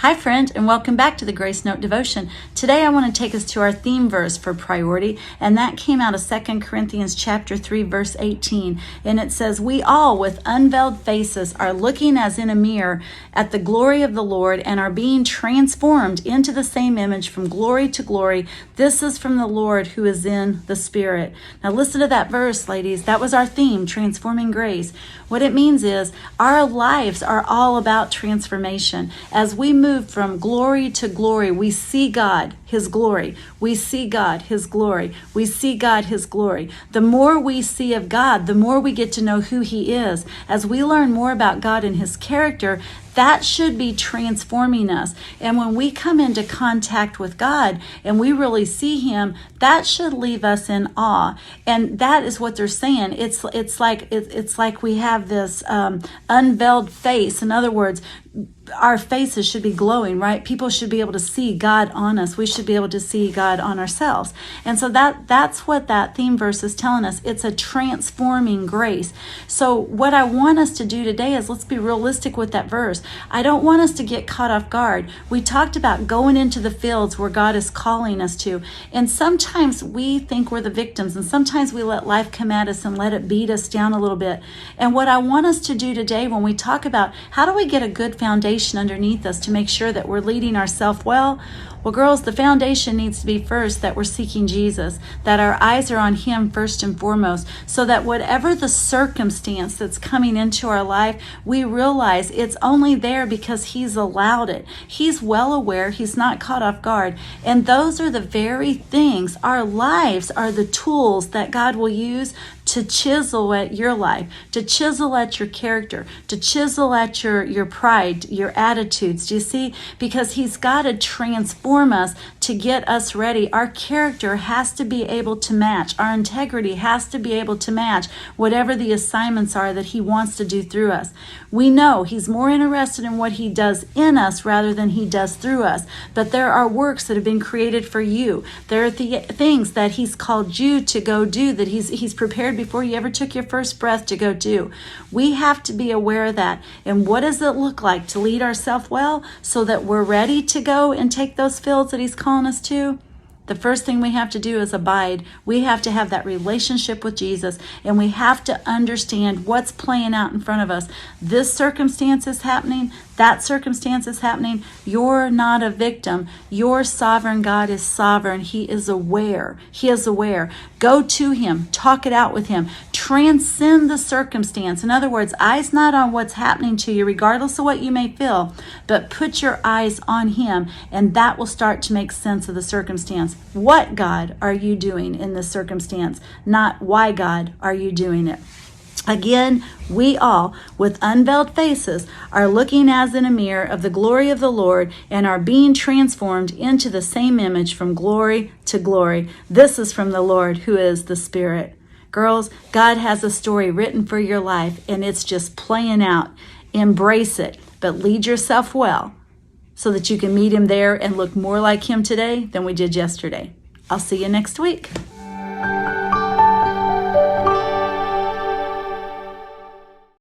Hi friend, and welcome back to the Grace Note Devotion. Today I want to take us to our theme verse for priority, and that came out of 2 Corinthians chapter 3, verse 18. And it says, "We all with unveiled faces are looking as in a mirror at the glory of the Lord and are being transformed into the same image from glory to glory. This is from the Lord who is in the Spirit." Now listen to that verse, ladies. That was our theme, transforming grace. What it means is our lives are all about transformation. As we move from glory to glory, we see God, His glory. We see God, His glory. We see God, His glory. The more we see of God, the more we get to know who He is. As we learn more about God and His character, that should be transforming us. And when we come into contact with God and we really see Him, that should leave us in awe. And that is what they're saying. It's like we have this unveiled face. In other words, our faces should be glowing, right? People should be able to see God on us. We should be able to see God on ourselves. And so that's what that theme verse is telling us. It's a transforming grace. So what I want us to do today is let's be realistic with that verse. I don't want us to get caught off guard. We talked about going into the fields where God is calling us to. And sometimes we think we're the victims, and sometimes we let life come at us and let it beat us down a little bit. And what I want us to do today when we talk about how do we get a good foundation underneath us to make sure that we're leading ourselves well, girls, the foundation needs to be first that we're seeking Jesus, that our eyes are on Him first and foremost, so that whatever the circumstance that's coming into our life, we realize it's only there because He's allowed it. He's well aware. He's not caught off guard. And those are the very things. Our lives are the tools that God will use to chisel at your life, to chisel at your character, to chisel at your pride, your attitudes. Do you see? Because He's got to transform us to get us ready. Our character has to be able to match. Our integrity has to be able to match whatever the assignments are that He wants to do through us. We know He's more interested in what He does in us rather than He does through us. But there are works that have been created for you. There are things that He's called you to go do, that He's prepared before you ever took your first breath to go do. We have to be aware of that. And what does it look like to lead ourselves well so that we're ready to go and take those fields that He's calling us to? The first thing we have to do is abide. We have to have that relationship with Jesus, and we have to understand what's playing out in front of us. This circumstance is happening. That circumstance is happening. You're not a victim. Your sovereign God is sovereign. He is aware. He is aware. Go to Him. Talk it out with Him. Transcend the circumstance. In other words, eyes not on what's happening to you, regardless of what you may feel, but put your eyes on Him, and that will start to make sense of the circumstance. What, God, are you doing in this circumstance? Not why, God, are you doing it? Again, we all, with unveiled faces, are looking as in a mirror of the glory of the Lord and are being transformed into the same image from glory to glory. This is from the Lord who is the Spirit. Girls, God has a story written for your life, and it's just playing out. Embrace it, but lead yourself well so that you can meet Him there and look more like Him today than we did yesterday. I'll see you next week.